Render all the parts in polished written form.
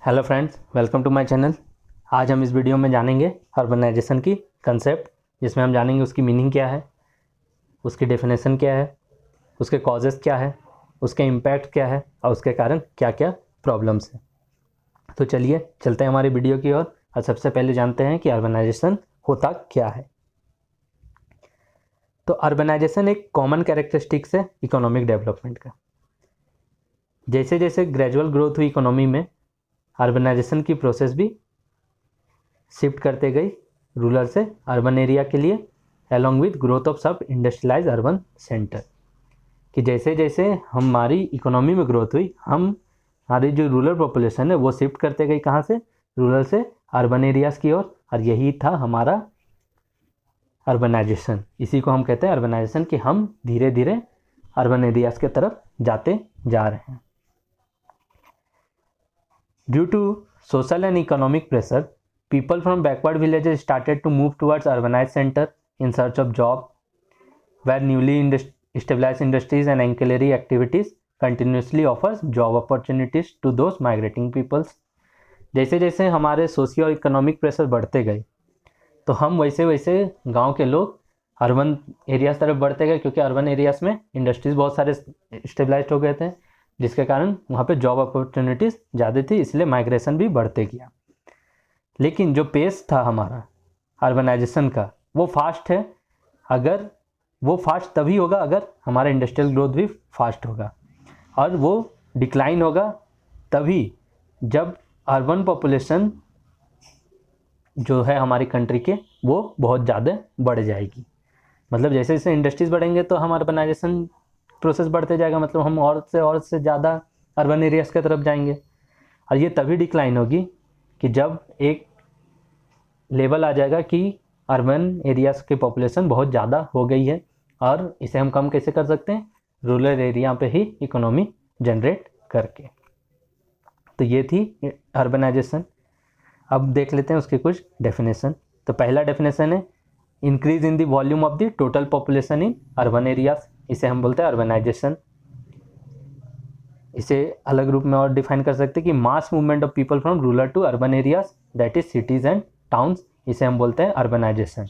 Hello friends, welcome to my channel. आज हम इस वीडियो में जानेंगे अर्बनाइजेशन की कंसेप्ट, जिसमें हम जानेंगे उसकी मीनिंग क्या है, उसकी डेफिनेशन क्या है, उसके कॉजेज़ क्या है, उसके इम्पैक्ट क्या है और उसके कारण क्या क्या प्रॉब्लम्स हैं। तो चलिए चलते हैं हमारी वीडियो की ओर और सबसे पहले जानते हैं कि अर्बनाइजेशन होता क्या है। तो अर्बनाइजेशन एक कॉमन कैरेक्टरिस्टिक्स है इकोनॉमिक डेवलपमेंट का। जैसे जैसे ग्रेजुअल ग्रोथ हुई इकोनॉमी में, अर्बनाइजेशन की प्रोसेस भी शिफ्ट करते गई रूरल से अर्बन एरिया के लिए, अलॉन्ग विद ग्रोथ ऑफ सब इंडस्ट्रियलाइज अर्बन सेंटर। कि जैसे जैसे हमारी इकोनॉमी में ग्रोथ हुई, हमारी जो रूरल पॉपुलेशन है वो शिफ्ट करते गई कहाँ से, रूरल से अर्बन एरियाज़ की ओर। और यही था हमारा अर्बनाइजेशन। इसी को हम कहते हैं अर्बनाइजेशन, कि हम धीरे धीरे अर्बन एरियाज़ के तरफ जाते जा रहे हैं। Due to social and economic pressure, people from backward villages started to move towards urbanized center in search of job, where newly established industries and ancillary activities continuously offers job opportunities to those migrating peoples. जैसे जैसे हमारे socio economic pressure बढ़ते गए, तो हम वैसे वैसे गांव के लोग अर्बन एरियाज तरफ बढ़ते गए, क्योंकि अर्बन एरियाज में इंडस्ट्रीज बहुत सारे स्टेबलाइज्ड हो गए थे, जिसके कारण वहाँ पे जॉब अपॉर्चुनिटीज़ ज़्यादा थी, इसलिए माइग्रेशन भी बढ़ते गया। लेकिन जो पेस था हमारा अर्बनाइजेशन का, वो फास्ट है। अगर वो फास्ट तभी होगा अगर हमारा इंडस्ट्रियल ग्रोथ भी फास्ट होगा, और वो डिक्लाइन होगा तभी जब अर्बन पॉपुलेशन जो है हमारी कंट्री के, वो बहुत ज़्यादा बढ़ जाएगी। मतलब जैसे जैसे इंडस्ट्रीज़ बढ़ेंगे तो हम अर्बनाइजेशन प्रोसेस बढ़ते जाएगा, मतलब हम और से ज़्यादा अर्बन एरियाज़ की तरफ जाएंगे। और ये तभी डिक्लाइन होगी कि जब एक लेवल आ जाएगा कि अर्बन एरियाज़ की पॉपुलेशन बहुत ज़्यादा हो गई है, और इसे हम कम कैसे कर सकते हैं, रूरल एरिया पे ही इकोनॉमी जनरेट करके। तो ये थी अर्बनाइजेशन। अब देख लेते हैं उसके कुछ डेफिनेशन। तो पहला डेफिनेशन है increase in the volume of the total population in urban areas. इसे हम बोलते हैं अर्बनाइजेशन। इसे अलग रूप में और डिफाइन कर सकते हैं कि mass movement of people from rural to urban areas, that is cities and towns. इसे हम बोलते हैं अर्बनाइजेशन।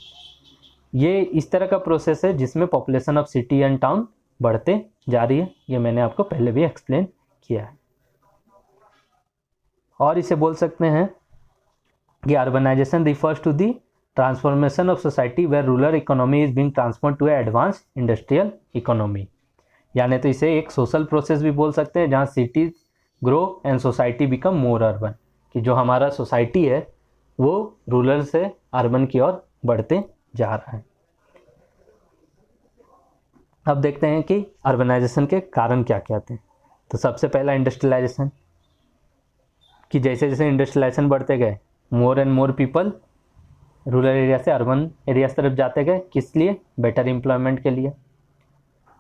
ये इस तरह का प्रोसेस है जिसमें population of city and town बढ़ते जा रही है। ये मैंने आपको पहले भी एक्सप्लेन किया है। और इसे बोल सकते हैं कि urbanisation refers to the transformation of society where rural economy is being transform to advance industrial economy. यानी तो इसे एक सोशल प्रोसेस भी बोल सकते हैं, जहाँ cities grow and society become more urban. कि जो हमारा सोसाइटी है वो रूरल से अर्बन की ओर बढ़ते जा रहा है। अब देखते हैं कि अर्बनाइजेशन के कारण क्या क्या थे। तो सबसे पहला इंडस्ट्रियलाइजेशन, कि जैसे जैसे इंडस्ट्रियलाइजेशन बढ़ते गए, more and more people rural area से अर्बन एरियाज तरफ जाते गए। किस लिए? बेटर एम्प्लॉयमेंट के लिए।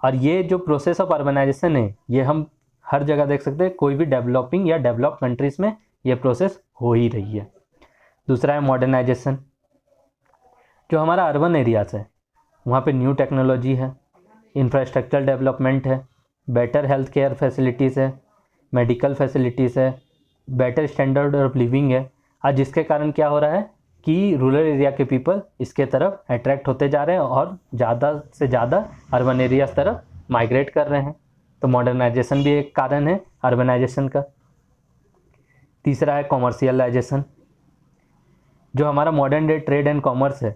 और ये जो प्रोसेस ऑफ अर्बनाइजेशन है, ये हम हर जगह देख सकते हैं। कोई भी डेवलपिंग या डेवलप कंट्रीज में ये प्रोसेस हो ही रही है। दूसरा है मॉडर्नाइजेशन। जो हमारा अर्बन एरियाज है वहाँ पे न्यू टेक्नोलॉजी है, इंफ्रास्ट्रक्चर डेवलपमेंट है, बेटर हेल्थ केयर फैसिलिटीज़ है, मेडिकल फैसिलिटीज़ है, बेटर स्टैंडर्ड ऑफ लिविंग है। और जिसके कारण क्या हो रहा है कि रूरल एरिया के पीपल इसके तरफ अट्रैक्ट होते जा रहे हैं और ज़्यादा से ज़्यादा अर्बन एरियाज तरफ माइग्रेट कर रहे हैं। तो मॉडर्नाइजेशन भी एक कारण है अर्बनाइजेशन का। तीसरा है कॉमर्शियलाइजेशन। जो हमारा modern day trade and commerce है,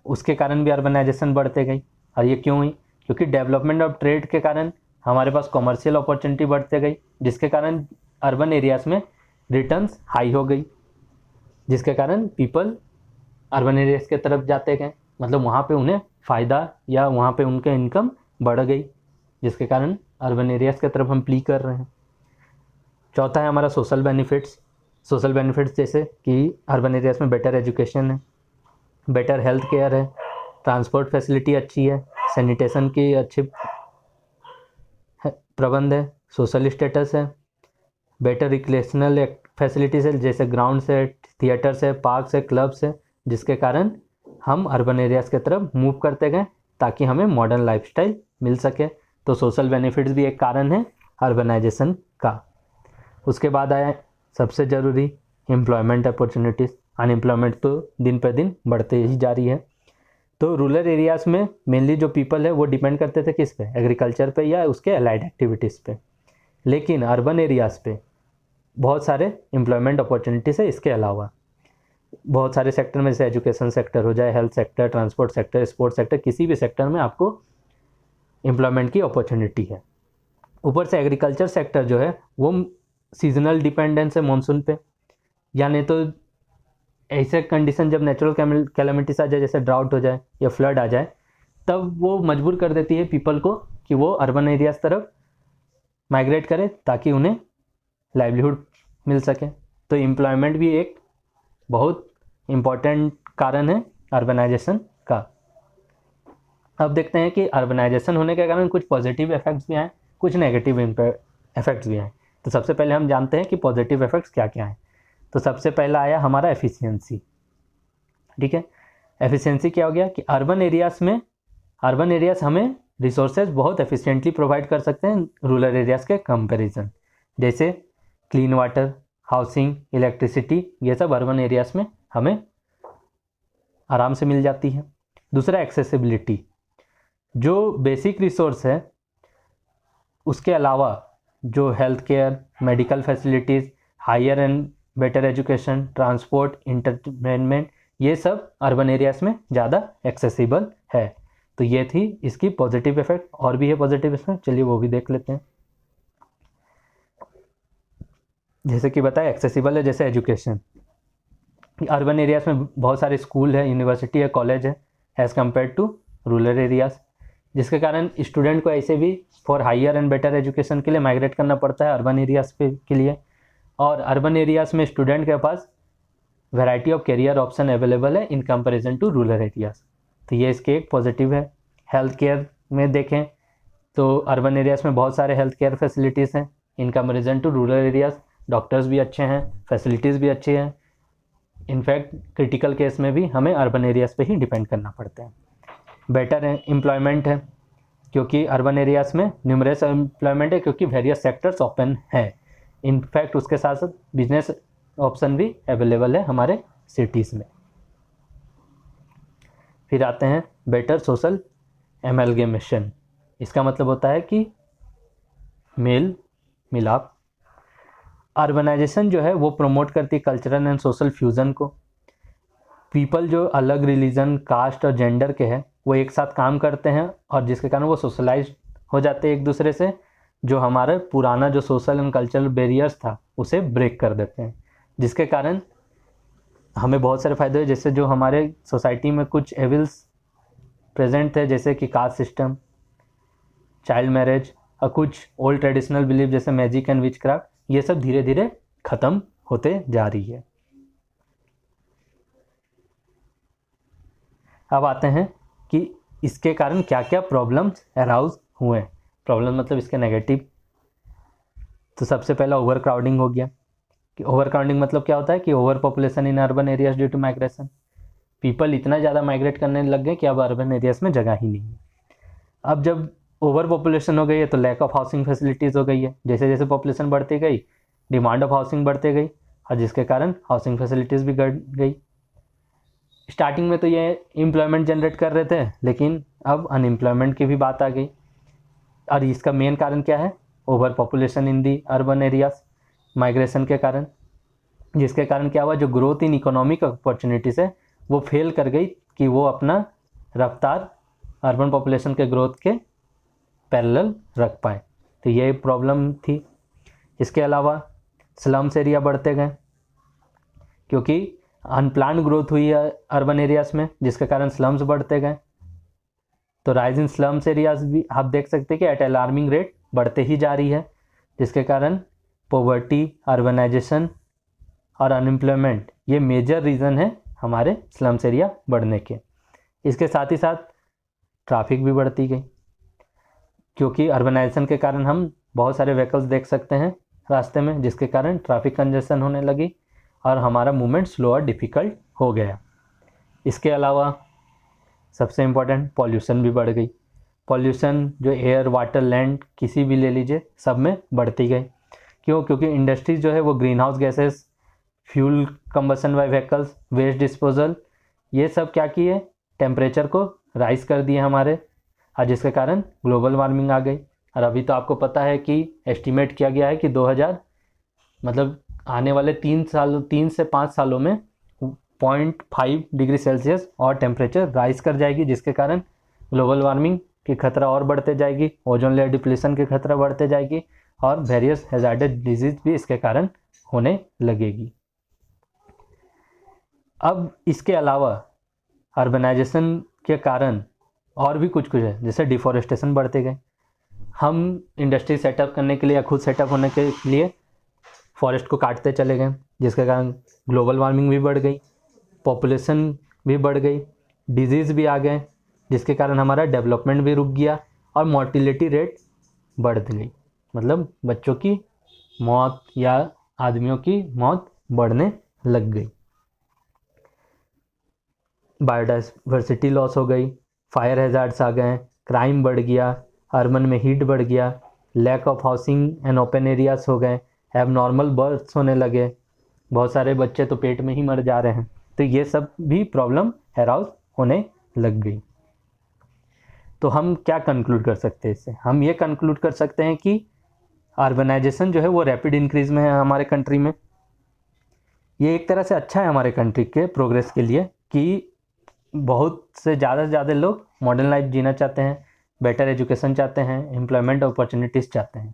उसके कारण भी अर्बनाइजेशन बढ़ते गई। और ये क्यों हुई? क्योंकि डेवलपमेंट ऑफ ट्रेड के कारण हमारे पास कॉमर्शियल अपॉर्चुनिटी बढ़ते गई, जिसके कारण अर्बन एरियाज़ में रिटर्न्स हाई हो गई, जिसके कारण पीपल अर्बन एरियाज के तरफ जाते गए। मतलब वहाँ पे उन्हें फ़ायदा या वहाँ पे उनके इनकम बढ़ गई, जिसके कारण अर्बन एरियाज की तरफ हम प्ली कर रहे हैं। चौथा है हमारा सोशल बेनिफिट्स। सोशल बेनिफिट्स जैसे कि अर्बन एरियाज में बेटर एजुकेशन है, बेटर हेल्थ केयर है, ट्रांसपोर्ट फैसिलिटी अच्छी है, सैनिटेशन की अच्छी प्रबंध है, सोशल स्टेटस है, बेटर रिक्रिएशनल फैसिलिटीज़ है, जैसे ग्राउंड्स है, थिएटर्स है, पार्क्स है, क्लब्स है, जिसके कारण हम अर्बन एरियाज़ की तरफ मूव करते गए ताकि हमें मॉडर्न लाइफस्टाइल मिल सके। तो सोशल बेनिफिट्स भी एक कारण है अर्बनाइजेशन का। उसके बाद आया सबसे ज़रूरी एम्प्लॉयमेंट अपॉर्चुनिटीज़, अनएम्प्लॉयमेंट तो दिन पर दिन बढ़ते ही जा रही है। तो रूरल एरियाज़ में मेनली जो पीपल है वो डिपेंड करते थे किस पे, एग्रीकल्चर पे या उसके अलाइड एक्टिविटीज़ पे। लेकिन अर्बन एरियाज़ पे बहुत सारे एम्प्लॉयमेंट अपॉर्चुनिटीज़ है। इसके अलावा बहुत सारे सेक्टर में, जैसे एजुकेशन सेक्टर हो जाए, health sector, transport sector, sports sector, किसी भी सेक्टर में आपको एम्प्लॉयमेंट की अपॉर्चुनिटी है। ऊपर से एग्रीकल्चर सेक्टर जो है वो सीजनल डिपेंडेंस है मानसून पे, यानी तो ऐसे कंडीशन जब नेचुरल कैलेमिटीज आ जाए, जैसे ड्राउट हो जाए या फ्लड आ जाए, तब वो मजबूर कर देती है पीपल को कि वो अर्बन एरियाज तरफ माइग्रेट करें ताकि उन्हें लाइवलीहुड मिल सके। तो एम्प्लॉयमेंट भी एक बहुत इम्पॉर्टेंट कारण है अर्बनाइजेशन का। अब देखते हैं कि अर्बनाइजेशन होने के कारण कुछ पॉजिटिव इफेक्ट्स भी आए, कुछ नेगेटिव इफेक्ट्स भी आए। तो सबसे पहले हम जानते हैं कि पॉजिटिव इफेक्ट्स क्या क्या हैं। तो सबसे पहला आया हमारा एफिशिएंसी। ठीक है, एफिशिएंसी क्या हो गया कि अर्बन एरियाज़ हमें रिसोर्सेज बहुत एफिशिएंटली प्रोवाइड कर सकते हैं रूरल एरियाज़ के कंपैरिजन। जैसे क्लीन वाटर, हाउसिंग, इलेक्ट्रिसिटी, ये सब अर्बन एरियाज़ में हमें आराम से मिल जाती है। दूसरा एक्सेसिबिलिटी, जो बेसिक रिसोर्स है उसके अलावा जो health care, medical facilities, higher and better education, transport, entertainment, ये सब अर्बन एरियाज़ में ज़्यादा एक्सेसिबल है। तो ये थी इसकी पॉजिटिव इफेक्ट। और भी है पॉजिटिव इफेक्ट, चलिए वो भी देख लेते हैं। जैसे कि बताया एक्सेसिबल है, जैसे एजुकेशन, अर्बन एरियाज़ में बहुत सारे स्कूल है, यूनिवर्सिटी है, कॉलेज है as compare to rural areas, जिसके कारण स्टूडेंट को ऐसे भी for higher and better education के लिए माइग्रेट करना पड़ता है अर्बन एरियाज़ के लिए। और अर्बन एरियाज़ में स्टूडेंट के पास variety of career option available है in comparison to rural areas. तो ये इसके एक पॉजिटिव है। हेल्थ केयर में देखें तो अर्बन एरियाज़ में बहुत सारे हेल्थ केयर फैसिलिटीज़ हैं in comparison to rural areas. Doctors भी अच्छे हैं, फैसिलिटीज़ भी अच्छी हैं। इनफैक्ट क्रिटिकल केस में भी हमें अर्बन एरियाज़ पे ही डिपेंड करना पड़ता है। बेटर एम्प्लॉयमेंट है, क्योंकि अर्बन एरियाज़ में न्यूमरस एम्प्लॉयमेंट है, क्योंकि वेरियस सेक्टर्स ओपन है। इनफैक्ट उसके साथ साथ बिजनेस ऑप्शन भी अवेलेबल है हमारे सिटीज़ में। फिर आते हैं बेटर सोशल एमलगेमेशन। इसका मतलब होता है कि मेल मिलाप। अर्बनाइजेशन जो है वो प्रमोट करती है कल्चरल एंड सोशल फ्यूज़न को। पीपल जो अलग रिलीजन, कास्ट और जेंडर के हैं वो एक साथ काम करते हैं, और जिसके कारण वो सोशलाइज हो जाते हैं एक दूसरे से, जो हमारा पुराना जो सोशल एंड कल्चरल बैरियर्स था उसे ब्रेक कर देते हैं, जिसके कारण हमें बहुत सारे फ़ायदे हुए। जैसे जो हमारे सोसाइटी में कुछ एविल्स प्रेजेंट थे, जैसे कि कास्ट सिस्टम, चाइल्ड मैरिज और कुछ ओल्ड ट्रेडिशनल बिलीफ जैसे मैजिक एंड विचक्राफ्ट, ये सब धीरे धीरे ख़त्म होते जा रही है। अब आते हैं कि इसके कारण क्या क्या प्रॉब्लम्स अराउज हुए हैं। प्रॉब्लम मतलब इसके नेगेटिव। तो सबसे पहला ओवर क्राउडिंग हो गया। कि ओवर क्राउडिंग मतलब क्या होता है कि over population in urban areas due to migration. People इतना ज़्यादा माइग्रेट करने लग गए कि अब अर्बन एरियाज में जगह ही नहीं है। अब जब ओवर पॉपुलेशन हो गई है तो लैक ऑफ हाउसिंग फैसिलिटीज़ हो गई है। जैसे जैसे पॉपुलेशन बढ़ती गई, डिमांड ऑफ हाउसिंग बढ़ती गई, और जिसके कारण हाउसिंग फैसिलिटीज़ भी घट गई। स्टार्टिंग में तो ये एम्प्लॉयमेंट जनरेट कर रहे थे, लेकिन अब अनएम्प्लॉयमेंट की भी बात आ गई। और इसका मेन कारण क्या है? ओवर पॉपुलेशन इन दी अर्बन एरियाज, माइग्रेशन के कारण, जिसके कारण क्या हुआ, जो ग्रोथ इन इकोनॉमिक अपॉर्चुनिटीज़ है वो फेल कर गई कि वो अपना रफ्तार अर्बन पॉपुलेशन के ग्रोथ के पैरेलल रख पाए। तो ये प्रॉब्लम थी। इसके अलावा स्लम्स एरिया बढ़ते गए, क्योंकि अनप्लान्ड ग्रोथ हुई है अर्बन एरियाज़ में, जिसके कारण स्लम्स बढ़ते गए। तो राइज इन स्लम्स एरियाज भी आप देख सकते हैं कि एट अलार्मिंग रेट बढ़ते ही जा रही है, जिसके कारण पॉवर्टी, अर्बनाइजेशन और अनएम्प्लॉयमेंट ये मेजर रीज़न है हमारे स्लम्स एरिया बढ़ने के। इसके साथ ही साथ ट्रैफिक भी बढ़ती गई, क्योंकि अर्बनाइजेशन के कारण हम बहुत सारे व्हीकल्स देख सकते हैं रास्ते में, जिसके कारण ट्रैफिक कंजेशन होने लगी और हमारा मूवमेंट स्लो और डिफ़िकल्ट हो गया। इसके अलावा सबसे इम्पोर्टेंट पॉल्यूशन भी बढ़ गई। पॉल्यूशन जो एयर, वाटर, लैंड किसी भी ले लीजिए, सब में बढ़ती गई। क्यों? क्योंकि इंडस्ट्रीज जो है वो greenhouse gases fuel combustion by vehicles, waste disposal, ये सब क्या किए, टेम्परेचर को राइज कर दिए हमारे, और जिसके कारण ग्लोबल वार्मिंग आ गई। और अभी तो आपको पता है कि एस्टिमेट किया गया है कि 2000 मतलब आने वाले 3 से 5 सालों में 0.5 डिग्री सेल्सियस और टेम्परेचर राइज कर जाएगी, जिसके कारण ग्लोबल वार्मिंग की खतरा और बढ़ते जाएगी, ओजोन लेयर डिप्लीशन की खतरा बढ़ते जाएगी, और वेरियस हैजार्डस डिजीज भी इसके कारण होने लगेगी। अब इसके अलावा अर्बनाइजेशन के कारण और भी कुछ है, जैसे डिफॉरेस्टेशन बढ़ते गए। हम इंडस्ट्री सेटअप करने के लिए या खुद सेटअप होने के लिए फॉरेस्ट को काटते चले गए, जिसके कारण ग्लोबल वार्मिंग भी बढ़ गई, पॉपुलेशन भी बढ़ गई, डिजीज़ भी आ गए, जिसके कारण हमारा डेवलपमेंट भी रुक गया और मोर्टिलिटी रेट बढ़ गई, मतलब बच्चों की मौत या आदमियों की मौत बढ़ने लग गई। बायोडाइवर्सिटी लॉस हो गई, फायर हैजार्ड्स आ गए, क्राइम बढ़ गया, अर्बन में हीट बढ़ गया, lack of housing and open areas हो गए, एबनॉर्मल बर्थ्स होने लगे, बहुत सारे बच्चे तो पेट में ही मर जा रहे हैं। तो ये सब भी प्रॉब्लम अराउज होने लग गई। तो हम क्या कंक्लूड कर सकते हैं इससे? हम ये कंक्लूड कर सकते हैं कि अर्बनाइजेशन जो है वो रैपिड इंक्रीज में है हमारे कंट्री में। ये एक तरह से अच्छा है हमारे कंट्री के प्रोग्रेस के लिए कि बहुत से ज़्यादा लोग मॉडर्न लाइफ जीना चाहते हैं, बेटर एजुकेशन चाहते हैं, एम्प्लॉयमेंट अपॉर्चुनिटीज़ चाहते हैं।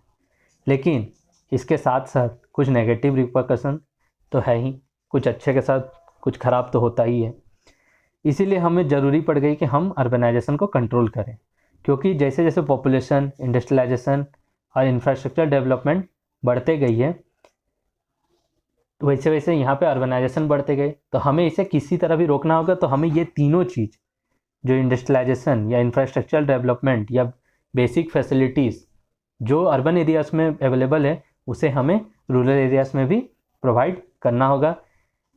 लेकिन इसके साथ साथ कुछ नेगेटिव रिपरकशन तो है ही, कुछ अच्छे के साथ कुछ ख़राब तो होता ही है। इसीलिए हमें ज़रूरी पड़ गई कि हम अर्बनाइजेशन को कंट्रोल करें, क्योंकि जैसे जैसे पॉपुलेशन, इंडस्ट्रियलाइजेशन और इंफ्रास्ट्रक्चर डेवलपमेंट बढ़ते गई है, वैसे वैसे यहाँ पे अर्बनाइजेशन बढ़ते गए। तो हमें इसे किसी तरह भी रोकना होगा। तो हमें ये तीनों चीज़, जो इंडस्ट्रियलाइजेशन या इंफ्रास्ट्रक्चरल डेवलपमेंट या बेसिक फैसिलिटीज़ जो अर्बन एरियाज़ में अवेलेबल है, उसे हमें रूरल एरियाज़ में भी प्रोवाइड करना होगा।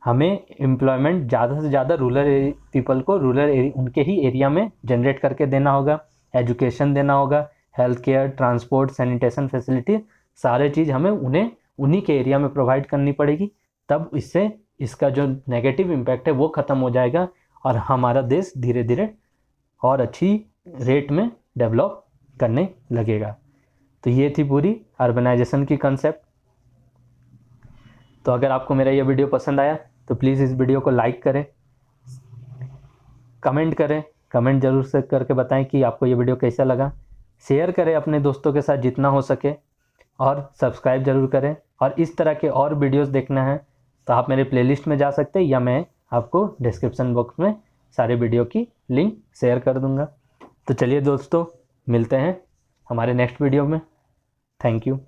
हमें एम्प्लॉयमेंट ज़्यादा से ज़्यादा रूरल पीपल को उनके ही एरिया में जनरेट करके देना होगा, एजुकेशन देना होगा, health care, transport, sanitation facility, सारे चीज़ हमें उन्हें उन्हीं के एरिया में प्रोवाइड करनी पड़ेगी। तब इससे इसका जो नेगेटिव इम्पैक्ट है वो ख़त्म हो जाएगा और हमारा देश धीरे धीरे और अच्छी रेट में डेवलप करने लगेगा। तो ये थी पूरी अर्बनाइजेशन की कंसेप्ट। तो अगर आपको मेरा ये वीडियो पसंद आया तो प्लीज़ इस वीडियो को लाइक करें, कमेंट करें, कमेंट ज़रूर से करके बताएं कि आपको ये वीडियो कैसा लगा, शेयर करें अपने दोस्तों के साथ जितना हो सके, और सब्सक्राइब ज़रूर करें। और इस तरह के और वीडियोस देखना है तो आप मेरे प्लेलिस्ट में जा सकते हैं, या मैं आपको डिस्क्रिप्शन बॉक्स में सारे वीडियो की लिंक शेयर कर दूंगा। तो चलिए दोस्तों, मिलते हैं हमारे नेक्स्ट वीडियो में। Thank you.